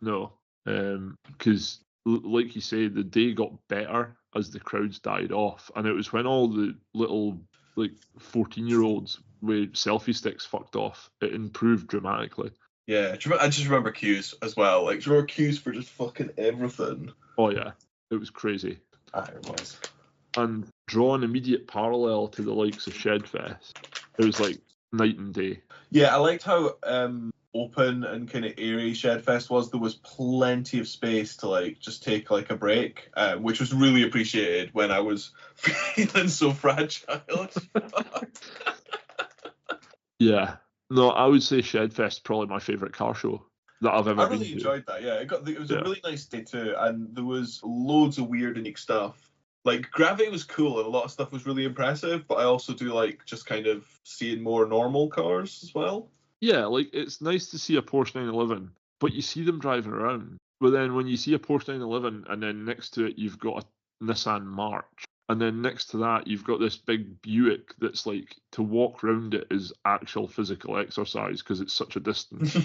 No, because like you say, the day got better as the crowds died off, and it was when all the little like 14-year-olds with selfie sticks fucked off. It improved dramatically. Yeah, I just remember queues as well. Like, do you remember queues for just fucking everything? Oh yeah, it was crazy. It was. And draw an immediate parallel to the likes of Shedfest. It was like night and day. Yeah, I liked how open and kind of airy Shedfest was. There was plenty of space to like just take like a break, which was really appreciated when I was feeling so fragile. Yeah. No, I would say Shedfest is probably my favourite car show that I've ever been to. I really enjoyed that, yeah. It was a really nice day too, and there was loads of weird and unique stuff. Like, Gravity was cool and a lot of stuff was really impressive, but I also do like just kind of seeing more normal cars as well. Yeah, like, it's nice to see a Porsche 911, but you see them driving around. But then when you see a Porsche 911 and then next to it you've got a Nissan March, and then next to that you've got this big Buick that's like, to walk around it is actual physical exercise because it's such a distance.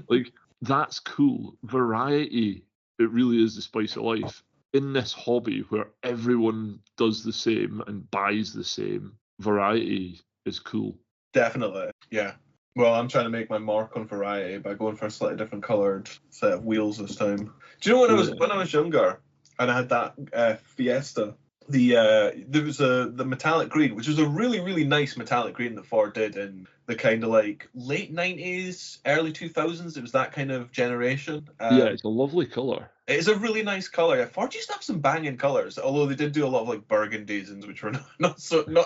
Like, that's cool. Variety, it really is the spice of life. In this hobby where everyone does the same and buys the same, variety is cool. Definitely, yeah. Well, I'm trying to make my mark on variety by going for a slightly different coloured set of wheels this time. Do you know when I was younger and I had that Fiesta? There was the metallic green, which was a really, really nice metallic green that Ford did in the kind of like late 90s, early 2000s. It was that kind of generation. Yeah, it's a lovely colour. It's a really nice colour. Yeah, Ford used to have some banging colours, although they did do a lot of like burgundies, which were not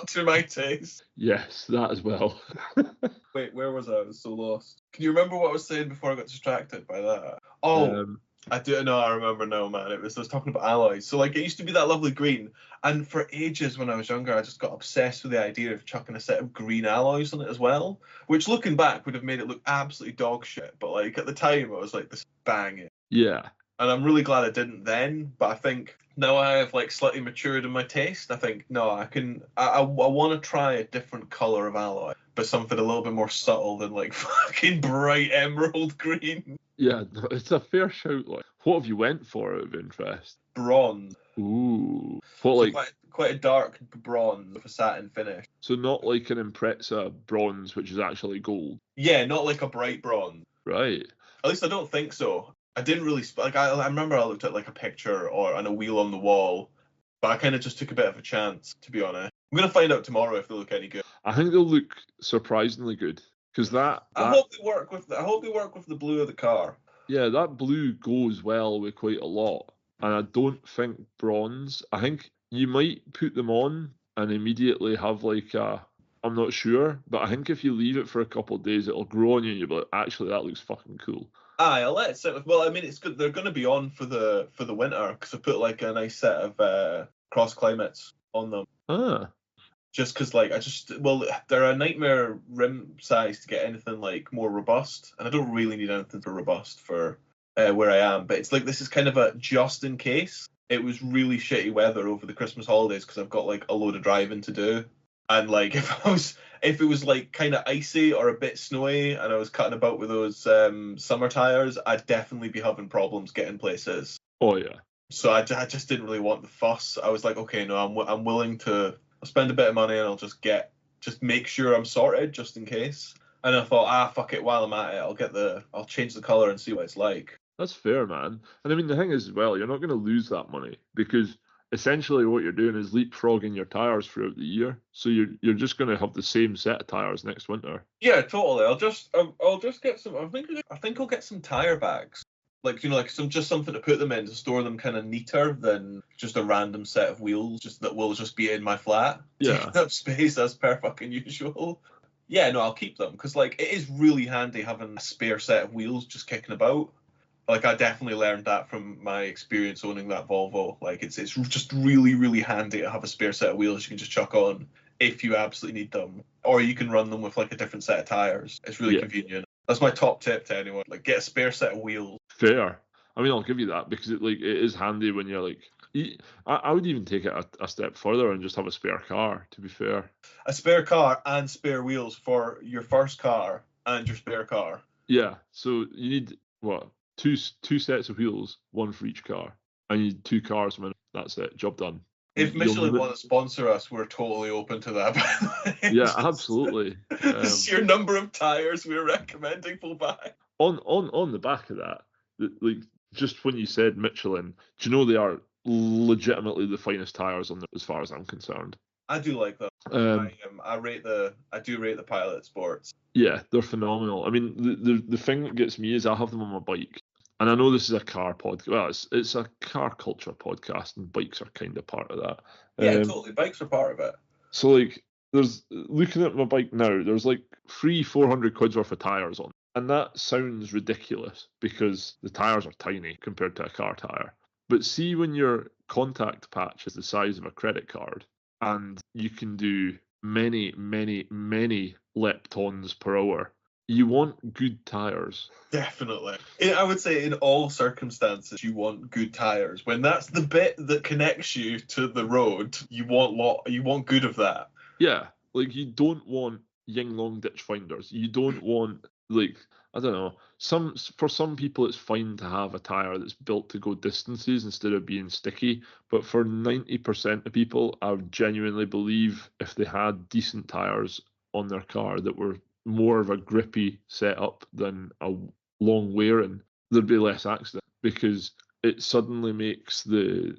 to my taste. Yes, that as well. Wait, where was I? I was so lost. Can you remember what I was saying before I got distracted by that? Oh, I do know. I remember now, man. I was talking about alloys. So like, it used to be that lovely green, and for ages when I was younger, I just got obsessed with the idea of chucking a set of green alloys on it as well. Which, looking back, would have made it look absolutely dog shit. But like at the time, I was like, this is banging. Yeah. And I'm really glad I didn't then. But I think now I have like slightly matured in my taste. I think no, I can. I want to try a different color of alloy, but something a little bit more subtle than like fucking bright emerald green. Yeah, it's a fair shout. Like, what have you went for out of interest? Bronze. Ooh. What, So like, quite a dark bronze with a satin finish. so not like an Impreza bronze, which is actually gold. Yeah, not like a bright bronze. Right. At least I don't think so. I didn't really like. I remember I looked at like a picture or on a wheel on the wall, but I kind of just took a bit of a chance, to be honest. I'm gonna find out tomorrow if they look any good. I think they'll look surprisingly good. Because I hope they work with the blue of the car. Yeah, that blue goes well with quite a lot. And I don't think bronze. I think you might put them on and immediately have like a. I'm not sure, but I think if you leave it for a couple of days, it'll grow on you and you'll be like, actually, that looks fucking cool. Aye, I'll let it sit with. Well, I mean, it's good. They're going to be on for the winter because I put like a nice set of cross climates on them. Ah. Just because, like, they're a nightmare rim size to get anything like more robust, and I don't really need anything for robust for where I am. But it's like this is kind of a just in case. It was really shitty weather over the Christmas holidays because I've got like a load of driving to do, and like if it was like kind of icy or a bit snowy, and I was cutting about with those summer tires, I'd definitely be having problems getting places. Oh yeah. So I just didn't really want the fuss. I was like, okay, no, I'm willing to. I'll spend a bit of money and I'll just make sure I'm sorted just in case. And I thought, fuck it, while I'm at it, I'll change the colour and see what it's like. That's fair, man. And I mean, the thing is, as well, you're not going to lose that money because essentially what you're doing is leapfrogging your tires throughout the year. So you're just going to have the same set of tires next winter. Yeah, totally. I'll just get some. I think I'll get some tire bags. Like, like something to put them in to store them kind of neater than just a random set of wheels that will just be in my flat. Yeah. Taking up space as per fucking usual. Yeah, no, I'll keep them because like it is really handy having a spare set of wheels just kicking about. Like I definitely learned that from my experience owning that Volvo. Like it's just really, really handy to have a spare set of wheels you can just chuck on if you absolutely need them. Or you can run them with like a different set of tires. It's really convenient. That's my top tip to anyone. Like get a spare set of wheels. Fair. I mean, I'll give you that because it is handy when you're like. I would even take it a step further and just have a spare car. To be fair, a spare car and spare wheels for your first car and your spare car. Yeah. So you need what two sets of wheels, one for each car, and you need 2 cars. That's it. Job done. If Michelin want to sponsor us, we're totally open to that. Yeah, absolutely. The sheer number of tires we're recommending will buy. On the back of that, like just when you said Michelin, do you know they are legitimately the finest tires on there as far as I'm concerned? I do like them. I do rate the Pilot Sports. Yeah, they're phenomenal. I mean, the thing that gets me is I have them on my bike. And I know this is a car podcast. Well, it's a car culture podcast, and bikes are kind of part of that. Yeah, totally. Bikes are part of it. So, like, looking at my bike now, there's like 400 quid's worth of tyres on. And that sounds ridiculous because the tyres are tiny compared to a car tyre. But see when your contact patch is the size of a credit card and you can do many, many, many leptons per hour, you want good tyres. Definitely. I would say in all circumstances, you want good tyres. When that's the bit that connects you to the road, you want good of that. Yeah, like you don't want Ying Long ditch finders. You don't want, like, I don't know, for some people it's fine to have a tyre that's built to go distances instead of being sticky. But for 90% of people, I would genuinely believe if they had decent tyres on their car that were more of a grippy setup than a long wearing, there'd be less accident because it suddenly makes the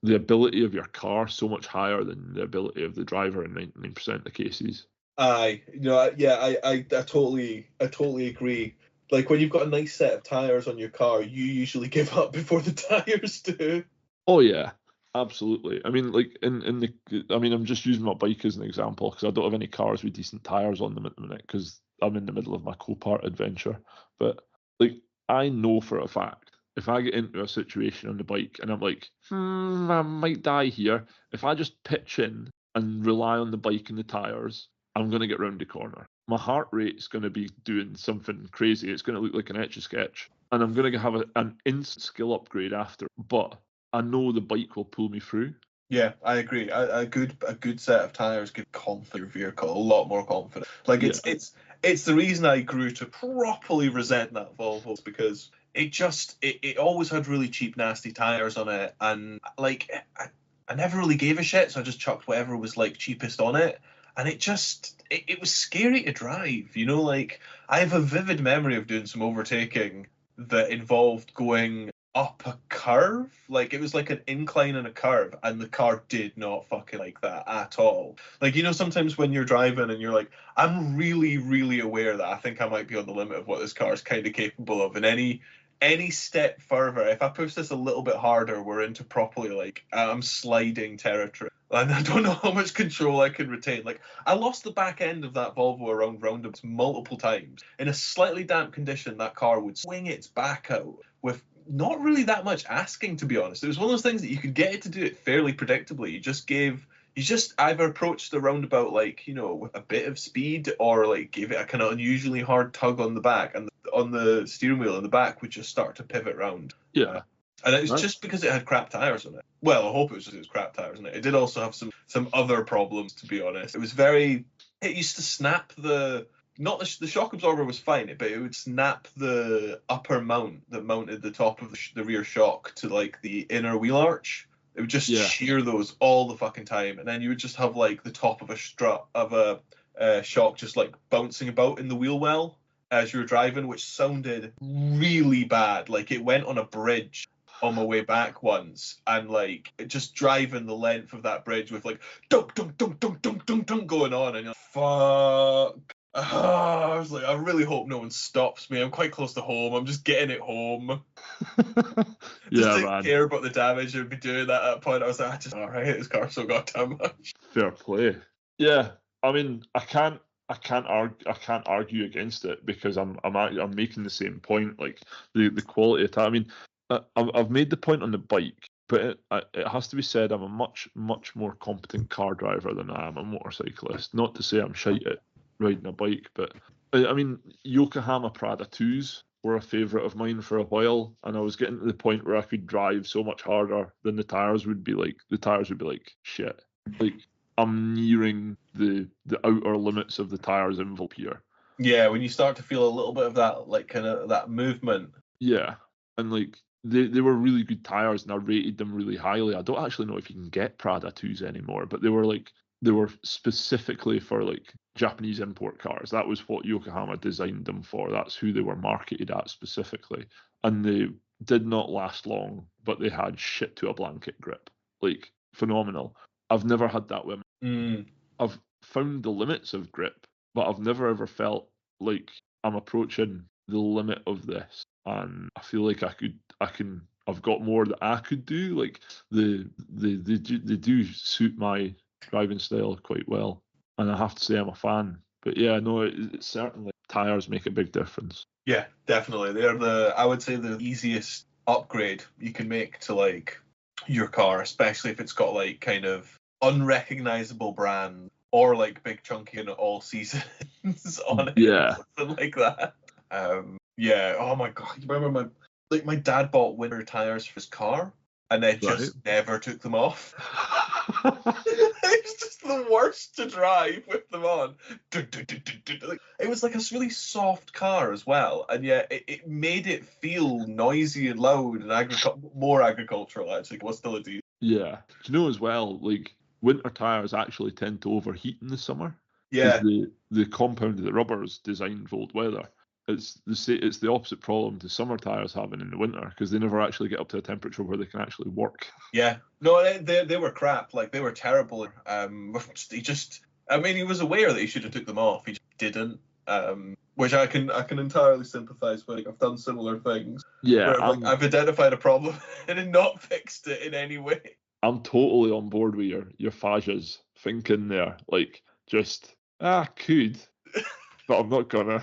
ability of your car so much higher than the ability of the driver in 99% of the cases. I totally agree. Like when you've got a nice set of tires on your car, you usually give up before the tires do. Oh yeah, absolutely. I mean, like I'm just using my bike as an example because I don't have any cars with decent tires on them at the minute because I'm in the middle of my Copart adventure. But like I know for a fact if I get into a situation on the bike and I'm like, I might die here, if I just pitch in and rely on the bike and the tyres, I'm going to get round the corner. My heart rate's going to be doing something crazy. It's going to look like an Etch-a-Sketch. And I'm going to have an instant skill upgrade after. But I know the bike will pull me through. Yeah, I agree. A good set of tires give confidence your vehicle, a lot more confidence. Like it's the reason I grew to properly resent that Volvo, because it always had really cheap, nasty tires on it, and like I never really gave a shit, so I just chucked whatever was like cheapest on it, and it was scary to drive. You know, like I have a vivid memory of doing some overtaking that involved going up a curve. Like it was like an incline and a curve, and the car did not fucking like that at all. Like, you know, sometimes when you're driving and you're like, I'm really, really aware that I think I might be on the limit of what this car is kind of capable of, and any step further, if I push this a little bit harder, we're into properly like I'm sliding territory. And I don't know how much control I can retain. Like, I lost the back end of that Volvo around roundabouts multiple times. In a slightly damp condition, that car would swing its back out with not really that much asking, to be honest. It was one of those things that you could get it to do it fairly predictably. You just either approached the roundabout like, you know, with a bit of speed, or like gave it a kind of unusually hard tug on the back, and on the steering wheel in the back would just start to pivot round. Yeah. And it was just because it had crap tires on it. Well, I hope it was just crap tires on it. It did also have some other problems, to be honest. It used to snap the shock absorber was fine, but it would snap the upper mount that mounted the top of the rear shock to like the inner wheel arch. It would just shear those all the fucking time, and then you would just have like the top of a strut of a shock just like bouncing about in the wheel well as you were driving, which sounded really bad. Like it went on a bridge on my way back once, and like just driving the length of that bridge with like dunk dunk dunk dunk dunk dunk dunk going on, and you're like, fuck. I was like, I really hope no one stops me. I'm quite close to home. I'm just getting it home. Just didn't care about the damage I'd be doing that at that point. I was like, all right, this car's so goddamn much. Fair play. Yeah, I mean, I can't argue against it, because I'm making the same point. Like the quality of time. I mean, I've made the point on the bike, but it has to be said, I'm a much more competent car driver than I am a motorcyclist. Not to say I'm shite at riding a bike, but I mean, Yokohama Prada 2s were a favourite of mine for a while, and I was getting to the point where I could drive so much harder than the tyres would be like shit. Like I'm nearing the outer limits of the tyres envelope here. Yeah, when you start to feel a little bit of that, like kind of that movement. Yeah, and like they were really good tyres, and I rated them really highly. I don't actually know if you can get Prada 2s anymore, but they were specifically for like Japanese import cars. That was what Yokohama designed them for. That's who they were marketed at specifically. And they did not last long, but they had shit to a blanket grip. Like, phenomenal. I've never had that with them. I've found the limits of grip, but I've never ever felt like I'm approaching the limit of this. And I feel like I've got more that I could do. Like they do suit my driving style quite well, and I have to say I'm a fan. But yeah, no, it's certainly tires make a big difference. Yeah, definitely. I would say the easiest upgrade you can make to like your car, especially if it's got like kind of unrecognizable brand or like big chunky and all seasons on it. Yeah. Something like that. Yeah. Oh my god. You remember my dad bought winter tires for his car, and then just never took them off. It's just the worst to drive with them on. It was like a really soft car as well, and yet it made it feel noisy and loud and more agricultural, actually. It was still a diesel. Yeah. Do you know as well, like winter tires actually tend to overheat in the summer? Yeah. The compound of the rubber is designed for cold weather. It's the opposite problem to summer tires having in the winter, because they never actually get up to a temperature where they can actually work. Yeah, no, they were crap. Like they were terrible. He was aware that he should have took them off. He just didn't. Which I can entirely sympathise with. I've done similar things. Yeah, I've identified a problem and not fixed it in any way. I'm totally on board with your fascias thinking there. Like, just could, but I'm not gonna.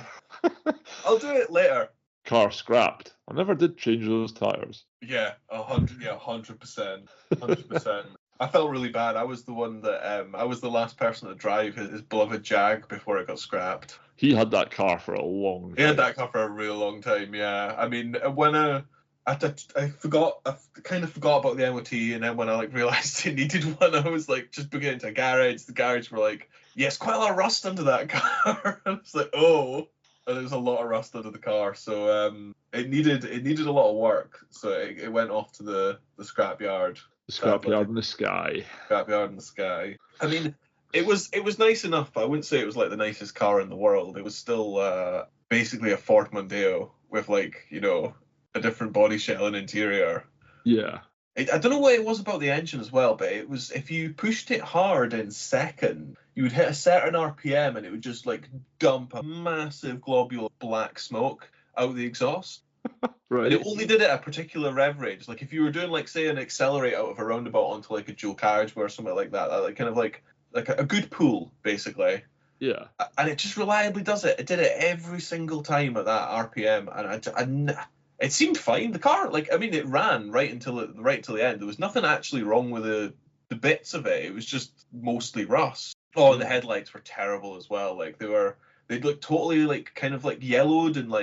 I'll do it later. Car scrapped. I never did change those tires. Yeah, 100%. 100%. I felt really bad. I was the one that I was the last person to drive his beloved Jag before it got scrapped. He had that car for a long time. He had that car for a real long time, yeah. I mean, when I kind of forgot about the MOT, and then when I realized it needed one, I was just booking it into a garage. The garage were like, yes, quite a lot of rust under that car. I was like, oh, and there was a lot of rust under the car, so it needed a lot of work. So it went off to the scrapyard. The scrapyard in the sky. Scrapyard in the sky. I mean, it was nice enough, but I wouldn't say it was the nicest car in the world. It was still basically a Ford Mondeo with a different body shell and interior. Yeah. I don't know what it was about the engine as well, but it was, if you pushed it hard in second, you would hit a certain RPM and it would just dump a massive globule of black smoke out the exhaust. Right. And it only did it at a particular rev range. If you were doing say an accelerate out of a roundabout onto a dual carriageway or something like that, a good pull basically. Yeah. And it just reliably does it. It did it every single time at that RPM, and it seemed fine. The car, it ran right until the end. There was nothing actually wrong with the bits of it. It was just mostly rust. Oh, and the headlights were terrible as well. They'd look totally yellowed and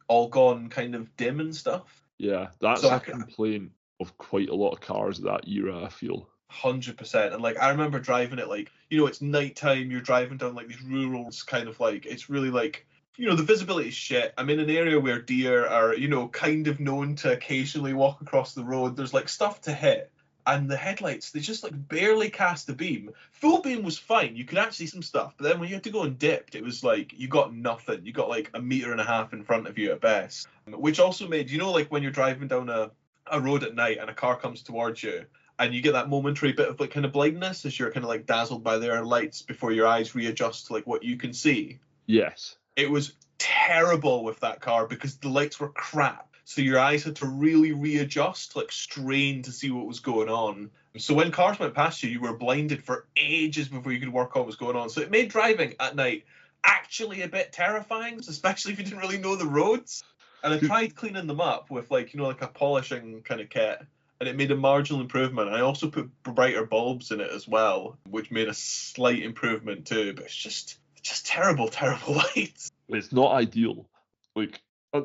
all gone kind of dim and stuff. Yeah, that's a complaint of quite a lot of cars of that era, I feel. 100%. And I remember driving it it's nighttime, you're driving down these rural, it's really the visibility is shit. I'm in an area where deer are, kind of known to occasionally walk across the road. There's stuff to hit. And the headlights, they just barely cast a beam. Full beam was fine. You could actually see some stuff. But then when you had to go and dipped, it was you got nothing. You got a meter and a half in front of you at best. Which also made, when you're driving down a road at night and a car comes towards you, and you get that momentary bit of kind of blindness as you're kind of dazzled by their lights before your eyes readjust to what you can see. Yes. It was terrible with that car because the lights were crap. So your eyes had to really readjust, strain to see what was going on. So when cars went past you, you were blinded for ages before you could work out what was going on. So it made driving at night actually a bit terrifying, especially if you didn't really know the roads. And I tried cleaning them up with a polishing kind of kit, and it made a marginal improvement. I also put brighter bulbs in it as well, which made a slight improvement too. But it's just terrible lights. It's not ideal.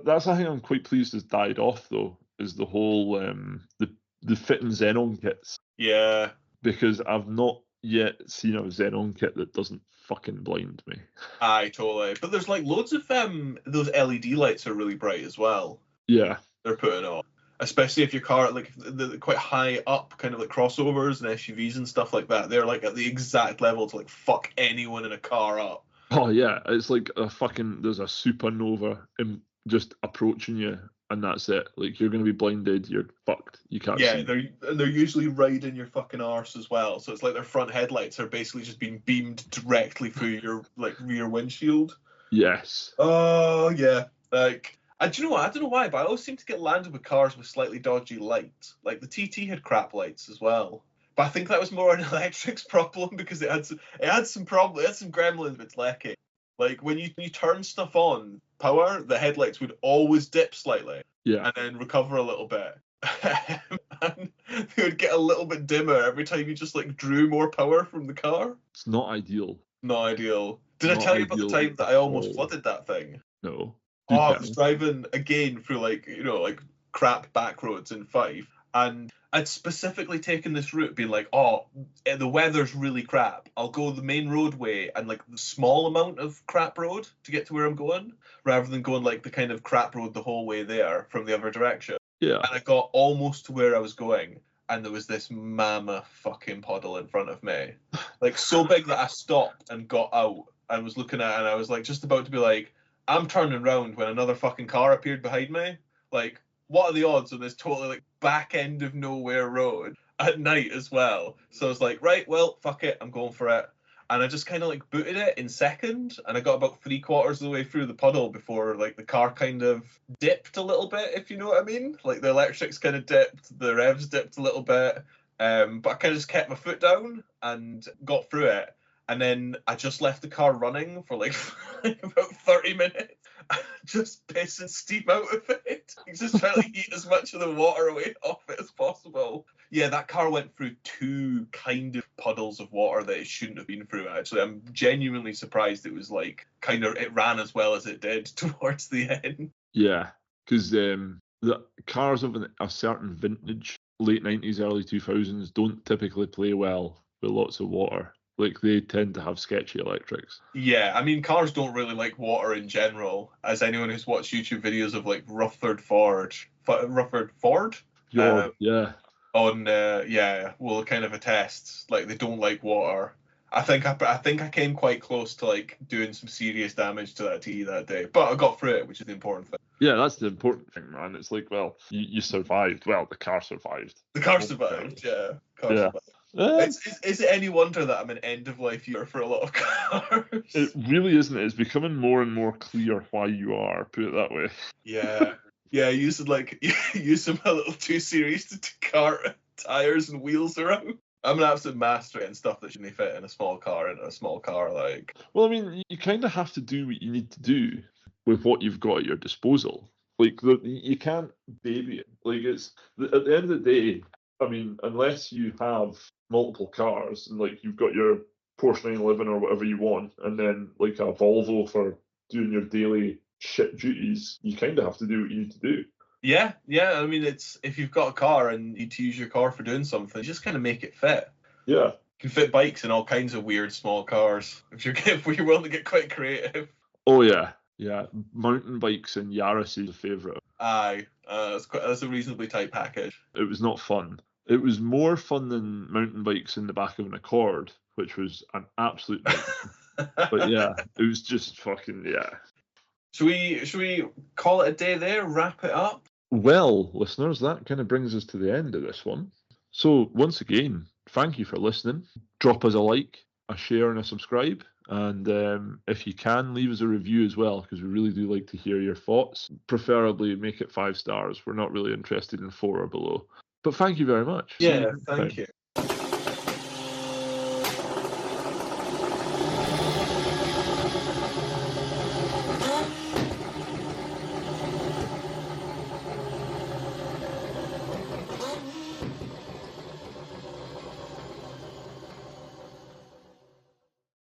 That's a thing I'm quite pleased has died off though, is the whole the fitting xenon kits. Yeah. Because I've not yet seen a xenon kit that doesn't fucking blind me. Aye, totally. But there's loads of those LED lights are really bright as well. Yeah. They're putting on. Especially if your car the quite high up, kind of crossovers and SUVs and stuff like that. They're at the exact level to fuck anyone in a car up. Oh yeah, it's there's a supernova just approaching you, and that's it. You're gonna be blinded, you're fucked. You can't see. Yeah, they're usually right in your fucking arse as well. So it's their front headlights are basically just being beamed directly through your rear windshield. Yes. Oh yeah. And do you know what? I don't know why, but I always seem to get landed with cars with slightly dodgy lights. The TT had crap lights as well. But I think that was more an electrics problem because it had some gremlins with its lecky. When you turn stuff on power, the headlights would always dip slightly. Yeah. And then recover a little bit. And they would get a little bit dimmer every time you just drew more power from the car. It's not ideal. Not ideal. Did I tell you about the time that I almost flooded that thing? No. I was driving again through crap back roads in Fife, and I'd specifically taken this route being the weather's really crap. I'll go the main roadway and the small amount of crap road to get to where I'm going, rather than going the kind of crap road the whole way there from the other direction. Yeah. And I got almost to where I was going, and there was this mammoth fucking puddle in front of me. So big that I stopped and got out and was looking at it, and I was just about to be I'm turning around when another fucking car appeared behind me. What are the odds on this totally back end of nowhere road at night as well? So I was right, well, fuck it, I'm going for it. And I just kind of booted it in second, and I got about 3/4 of the way through the puddle before the car kind of dipped a little bit, if you know what I mean. The electrics kind of dipped, the revs dipped a little bit, but I kind of just kept my foot down and got through it. and then I just left the car running for like about 30 minutes, just pissing steam out of it, just trying to heat as much of the water away off it as possible. Yeah, that car went through 2 kind of puddles of water that it shouldn't have been through, actually. I'm genuinely surprised it was like it ran as well as it did towards the end. Yeah, because the cars of a certain vintage, late 90s, early 2000s, don't typically play well with lots of water. Like, they tend to have sketchy electrics. Yeah, I mean, cars don't really like water in general. As anyone who's watched YouTube videos of like Rutherford Ford, Yeah. will kind of attest. Like, they don't like water. I think I came quite close to like doing some serious damage to that T that day, but I got through it, which is the important thing. Yeah, that's the important thing, man. It's like, well, you survived. Well, the car survived. The car survived, yeah. Yeah. Survived. Is it any wonder that I'm an end of life year for a lot of cars? It really isn't. It's becoming more and more clear why you are. Put it that way. Yeah. Yeah, using my little 2 Series to cart tires and wheels around. I'm an absolute master in stuff that shouldn't fit in a small car. Like. Well, I mean, you kind of have to do what you need to do with what you've got at your disposal. Like, you can't baby it. Like, it's at the end of the day. I mean, unless you have multiple cars and like you've got your Porsche 911 or whatever you want, and then like a Volvo for doing your daily shit duties, you kind of have to do what you need to do. Yeah. I mean, it's if you've got a car and you need to use your car for doing something, you just kind of make it fit. Yeah. You can fit bikes in all kinds of weird small cars if you're willing to get quite creative. Oh yeah. Yeah, mountain bikes and Yaris is a favourite. Aye, that's a reasonably tight package. It was not fun. It was more fun than mountain bikes in the back of an Accord, which was an absolute nightmare. But yeah, it was just fucking, yeah. Should we call it a day there, wrap it up? Well, listeners, that kind of brings us to the end of this one. So once again, thank you for listening. Drop us a like, a share and a subscribe. And if you can, leave us a review as well, because we really do like to hear your thoughts. Preferably make it 5 stars. We're not really interested in 4 or below. But thank you very much. Yeah, thank you.